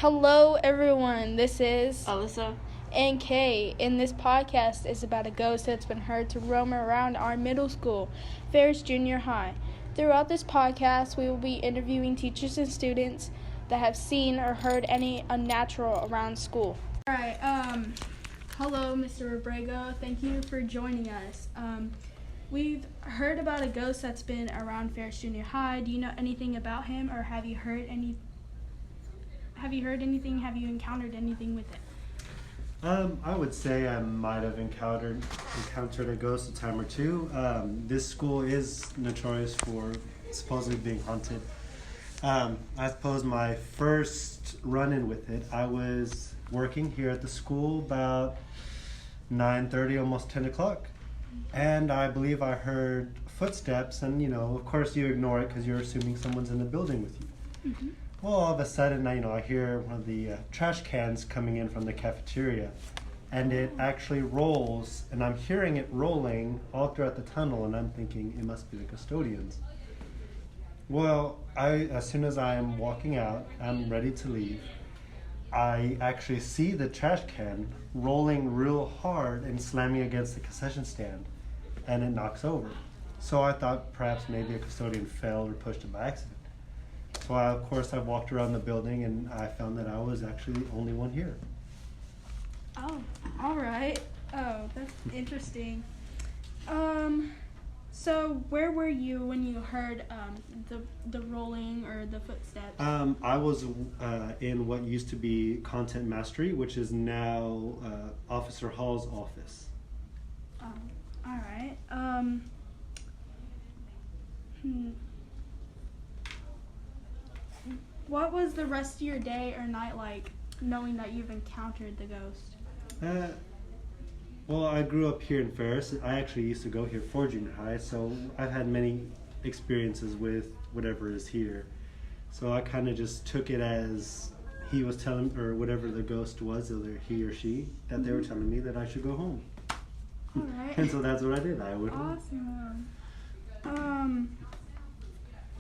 Hello, everyone. This is Alyssa and Kay, and this podcast is about a ghost that's been heard to roam around our middle school, Ferris Junior High. Throughout this podcast, we will be interviewing teachers and students that have seen or heard any unnatural around school. All right. Hello, Mr. Abrego. Thank you for joining us. We've heard about a ghost that's been around Ferris Junior High. Do you know anything about him, or have you heard anything? Have you encountered anything with it? I would say I might have encountered a ghost a time or two. This school is notorious for supposedly being haunted. I suppose my first run-in with it, I was working here at the school about 9:30, almost 10 o'clock. And I believe I heard footsteps, and of course you ignore it because you're assuming someone's in the building with you. Mm-hmm. Well, all of a sudden, I hear one of the trash cans coming in from the cafeteria, and it actually rolls, and I'm hearing it rolling all throughout the tunnel, and I'm thinking it must be the custodians. Well, as soon as I am walking out, I'm ready to leave, I actually see the trash can rolling real hard and slamming against the concession stand, and it knocks over. So I thought perhaps maybe a custodian fell or pushed it by accident. So I walked around the building and I found that I was actually the only one here. Oh, all right. Oh, that's interesting. So where were you when you heard the rolling or the footsteps? I was in what used to be Content Mastery, which is now Officer Hall's office. Oh, all right. What was the rest of your day or night like, knowing that you've encountered the ghost? Well, I grew up here in Ferris. I actually used to go here for junior high, so I've had many experiences with whatever is here. So I kind of just took it as he was telling, or whatever the ghost was, either he or she, that they were telling me that I should go home. All right. And so that's what I did. I went home. Awesome.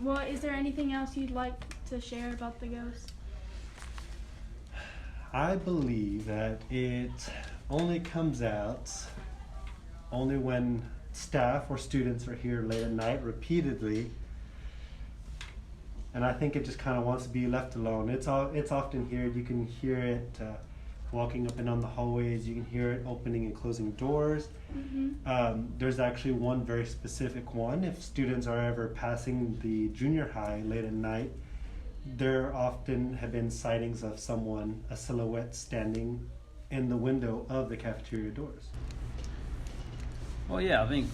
Well, is there anything else you'd like to share about the ghost? I believe that it only comes out only when staff or students are here late at night repeatedly, and I think it just kind of wants to be left alone. It's often here. You can hear it walking up and down the hallways. You can hear it opening and closing doors. Mm-hmm. There's actually one very specific one. If students are ever passing the junior high late at night, there often have been sightings of someone, a silhouette, standing in the window of the cafeteria doors. Well, yeah, I think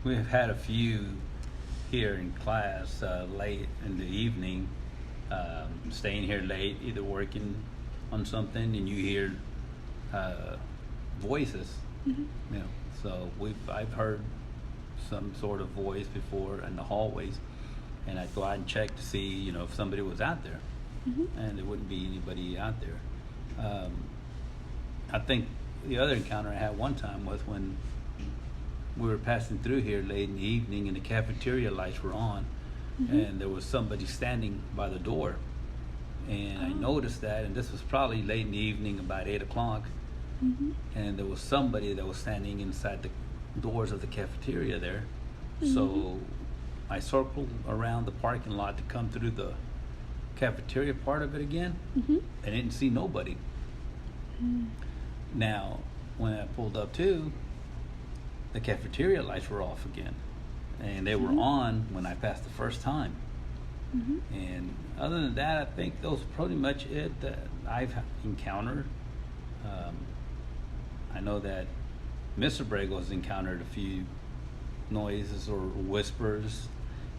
we've had a few here in class late in the evening, staying here late, either working on something, and you hear voices. Mm-hmm. So I've heard some sort of voice before in the hallways, and I'd go out and check to see if somebody was out there. Mm-hmm. And there wouldn't be anybody out there. I think the other encounter I had one time was when we were passing through here late in the evening and the cafeteria lights were on. Mm-hmm. And there was somebody standing by the door. And I noticed that, and this was probably late in the evening, about 8 o'clock. Mm-hmm. And there was somebody that was standing inside the doors of the cafeteria there. Mm-hmm. So I circled around the parking lot to come through the cafeteria part of it again. Mm-hmm. I didn't see nobody. Mm-hmm. Now, when I pulled up too, the cafeteria lights were off again. And they were on when I passed the first time. Mm-hmm. And other than that, I think those are pretty much it that I've encountered. I know that Mr. Abrego has encountered a few noises or whispers,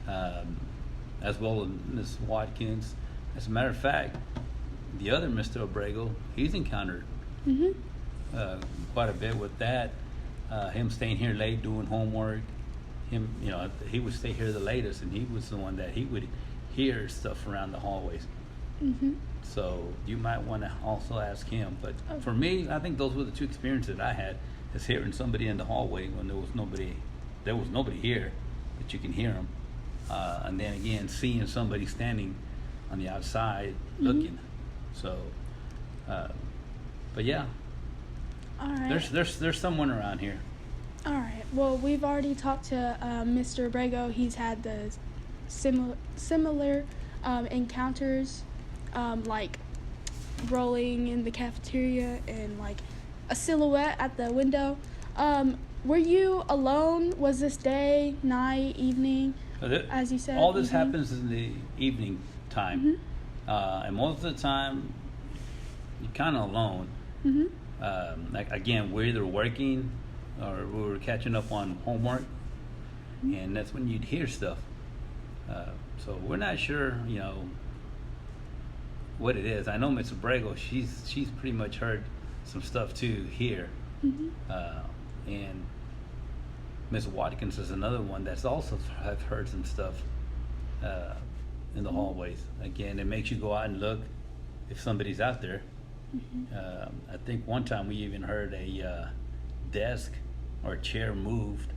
as well as Ms. Watkins. As a matter of fact, the other Mr. Abrego, he's encountered quite a bit with that. Him staying here late doing homework. He would stay here the latest, and he was the one that he would hear stuff around the hallways. Mm-hmm. So you might want to also ask him. But for me, I think those were the two experiences that I had, is hearing somebody in the hallway when there was nobody here, but you can hear them. And then again, seeing somebody standing on the outside looking. So, but yeah, All right. there's someone around here. All right. Well, we've already talked to Mr. Abrego. He's had the similar encounters, like rolling in the cafeteria and like a silhouette at the window. Were you alone? Was this day, night, evening, as you said? All this happens in the evening time, and most of the time you're kind of alone. Like again, we're either working or we were catching up on homework, and that's when you'd hear stuff. So we're not sure, what it is. I know Miss Abrego, she's pretty much heard some stuff too here, and Miss Watkins is another one that's also have heard some stuff in the hallways. Again, it makes you go out and look if somebody's out there. I think one time we even heard a desk or a chair moved,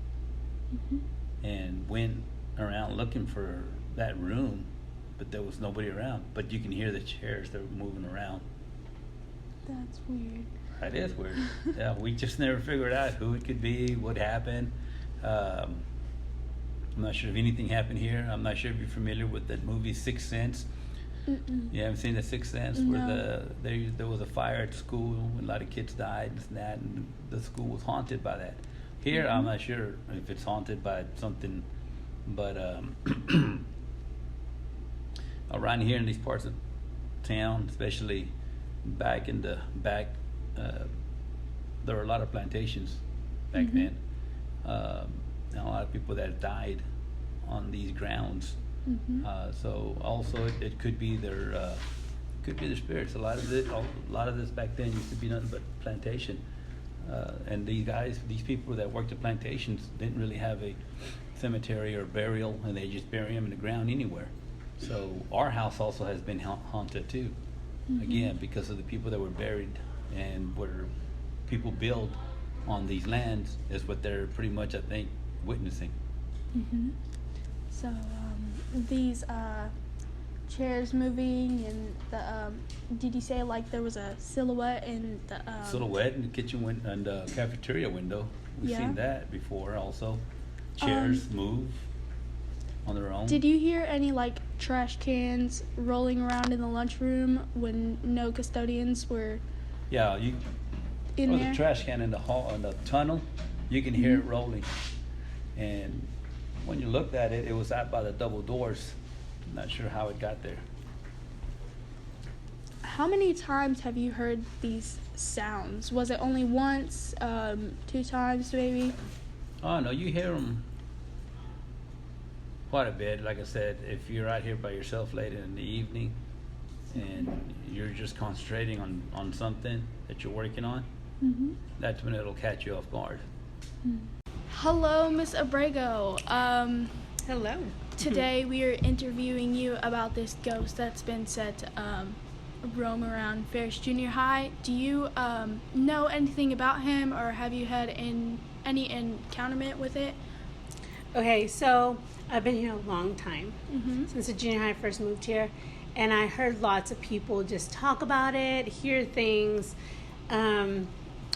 and went around looking for that room, but there was nobody around. But you can hear the chairs that were moving around. That's weird. That is weird. Yeah, we just never figured out who it could be, what happened. I'm not sure if anything happened here. I'm not sure if you're familiar with that movie Sixth Sense. You haven't seen the Sixth Sense? No. Where there was a fire at school and a lot of kids died and the school was haunted by that. Here, I'm not sure if it's haunted by something, but around here in these parts of town, especially back in the back, there were a lot of plantations back then, and a lot of people that died on these grounds. So also it could be their spirits. A lot of this back then used to be nothing but plantation, and these people that worked at plantations didn't really have a cemetery or burial, and they just bury them in the ground anywhere. So our house also has been haunted too, again because of the people that were buried, and where people build on these lands is what they're pretty much, I think, witnessing. So these chairs moving, and the did you say like there was a silhouette in the silhouette in the kitchen and the cafeteria window? We've seen that before also. Chairs move on their own. Did you hear any like trash cans rolling around in the lunchroom when no custodians were in there? The trash can in the hall, in the tunnel, you can hear it rolling. And when you looked at it, it was out by the double doors. I'm not sure how it got there. How many times have you heard these sounds? Was it only once, 2 times maybe? Oh no, you hear them quite a bit. Like I said, if you're out here by yourself late in the evening and you're just concentrating on something that you're working on, that's when it'll catch you off guard. Hello, Miss Abrego. Hello. Today we are interviewing you about this ghost that's been said to roam around Ferris Junior High. Do you know anything about him, or have you had any encounterment with it? Okay, so I've been here a long time, since the junior high first moved here, and I heard lots of people just talk about it, hear things.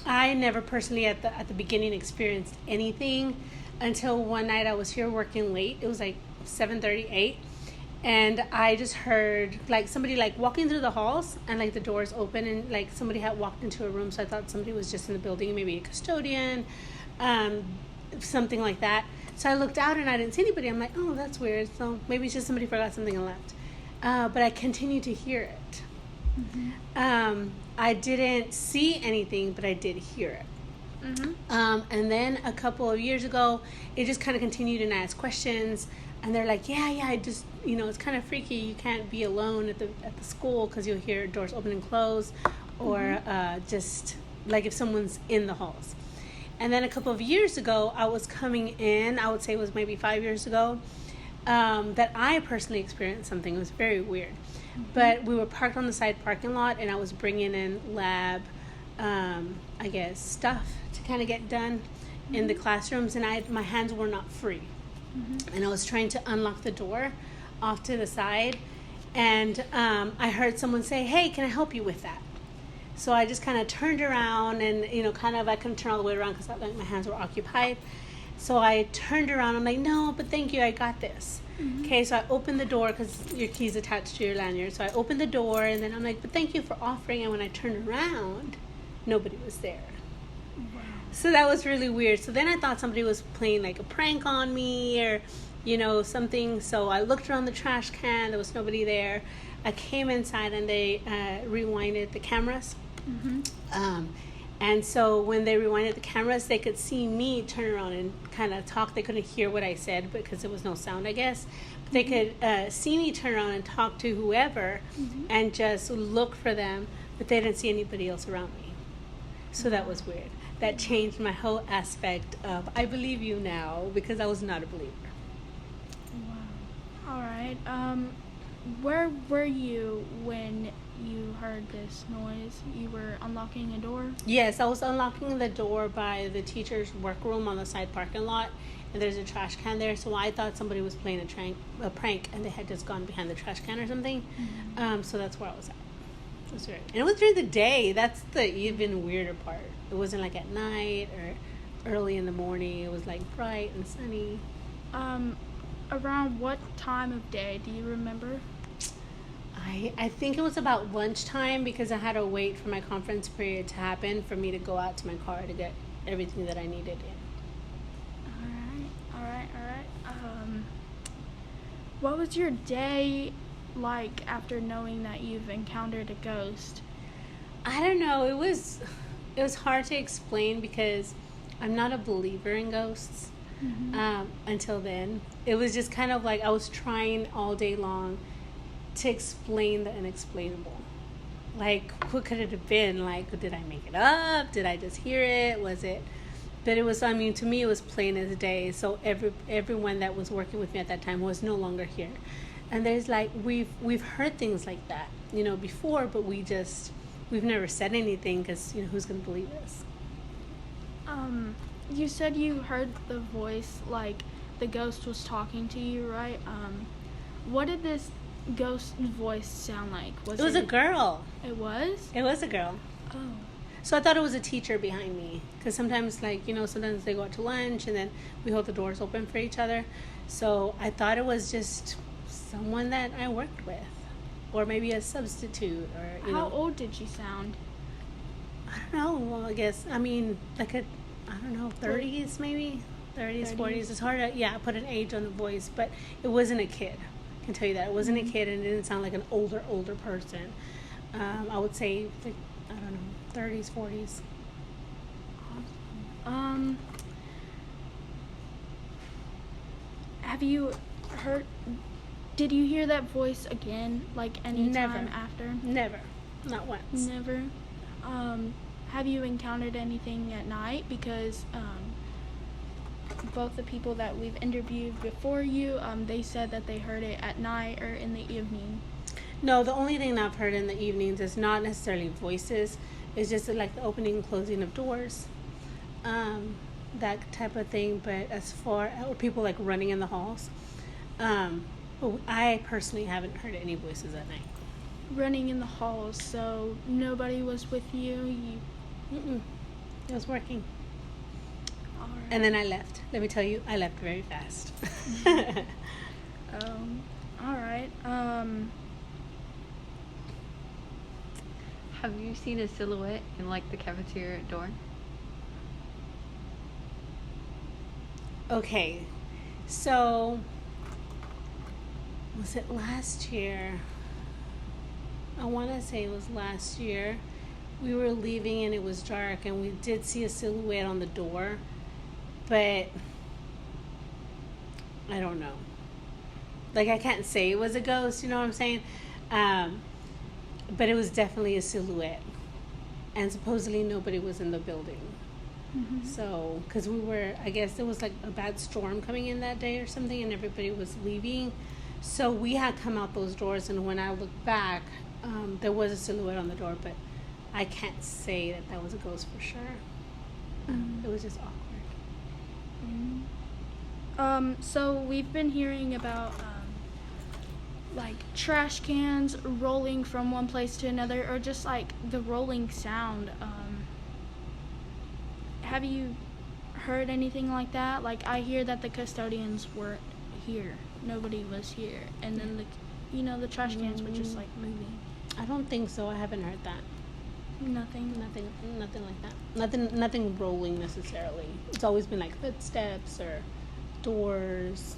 I never personally at the beginning experienced anything until one night I was here working late. It was like 7:38, and I just heard like somebody like walking through the halls, and like the doors open, and like somebody had walked into a room. So I thought somebody was just in the building, maybe a custodian, something like that. So I looked out and I didn't see anybody. I'm like, oh, that's weird. So maybe it's just somebody forgot something and left. But I continued to hear it. I didn't see anything, but I did hear it. And then a couple of years ago, it just kind of continued, and I asked questions, and they're like, yeah, I just, it's kind of freaky. You can't be alone at the school because you'll hear doors open and close, or just like if someone's in the halls. And then a couple of years ago, I was coming in, I would say it was maybe 5 years ago, that I personally experienced something. It was very weird. But we were parked on the side parking lot, and I was bringing in lab, stuff to kind of get done in the classrooms, and my hands were not free. And I was trying to unlock the door off to the side, And I heard someone say, "Hey, can I help you with that?" So I just kind of turned around and, I couldn't turn all the way around because like, my hands were occupied. So I turned around. I'm like, "No, but thank you. I got this." Mm-hmm. Okay, so I opened the door because your key's attached to your lanyard. So I opened the door and then I'm like, "But thank you for offering." And when I turned around, nobody was there. Wow. So that was really weird. So then I thought somebody was playing like a prank on me or, something. So I looked around the trash can. There was nobody there. I came inside and they rewinded the cameras. Mm-hmm. And so when they rewinded the cameras, they could see me turn around and kind of talk. They couldn't hear what I said because there was no sound, I guess. But they could see me turn around and talk to whoever and just look for them. But they didn't see anybody else around me. So that was weird. That changed my whole aspect of I believe you now because I was not a believer. Wow. All right. Where were you when you heard this noise? You were unlocking a door? Yes, I was unlocking the door by the teacher's workroom on the side parking lot, and there's a trash can there. So I thought somebody was playing a prank, and they had just gone behind the trash can or something. Mm-hmm. So that's where I was at. It was weird. And it was during the day. That's the even weirder part. It wasn't like at night or early in the morning. It was like bright and sunny. Around what time of day? Do you remember? I think it was about lunchtime because I had to wait for my conference period to happen for me to go out to my car to get everything that I needed in. All right. What was your day like after knowing that you've encountered a ghost? I don't know. It was hard to explain because I'm not a believer in ghosts. Mm-hmm. Until then. It was just kind of like I was trying all day long to explain the unexplainable. Like, what could it have been? Like, did I make it up? Did I just hear it? Was it? But it was, to me, it was plain as day. So everyone that was working with me at that time was no longer here. And there's like, we've heard things like that, before, but we've never said anything because, who's going to believe us? You said you heard the voice, like the ghost was talking to you, right? What did this ghost voice sound like? It was a girl. It was? It was a girl. Oh. So I thought it was a teacher behind me. Because sometimes, sometimes they go out to lunch and then we hold the doors open for each other. So I thought it was just someone that I worked with. Or maybe a substitute. Or How old did she sound? I don't know. Well, I guess, like a, 30s maybe? 30s, 40s. It's hard to, put an age on the voice. But it wasn't a kid. I can tell you that. It wasn't a kid and it didn't sound like an older person. I would say, 30s, 40s. Awesome. Have you did you hear that voice again, like any time after? Never. Not once. Never? Have you encountered anything at night? Because, both the people that we've interviewed before you, they said that they heard it at night or in the evening. No, the only thing I've heard in the evenings is not necessarily voices. It's just like the opening and closing of doors, that type of thing. But as far as people like running in the halls, I personally haven't heard any voices at night. Running in the halls, so nobody was with you? I was working. All right. And then I left. Let me tell you, I left very fast. All right. Have you seen a silhouette in like the cafeteria door? Okay, so was it last year? I want to say it was last year. We were leaving and it was dark and we did see a silhouette on the door, but I don't know. Like, I can't say it was a ghost, you know what I'm saying? But it was definitely a silhouette. And supposedly nobody was in the building. Mm-hmm. So, because I guess there was like a bad storm coming in that day or something and everybody was leaving. So we had come out those doors and when I looked back, there was a silhouette on the door, but I can't say that was a ghost for sure. It was just awkward. So we've been hearing about like trash cans rolling from one place to another, or just like the rolling sound. Have you heard anything like that? Like, I hear that the custodians weren't here. Nobody was here. And then the trash cans were just like moving. I don't think so. I haven't heard that. Nothing Nothing like that. Nothing rolling necessarily. It's always been like footsteps or doors.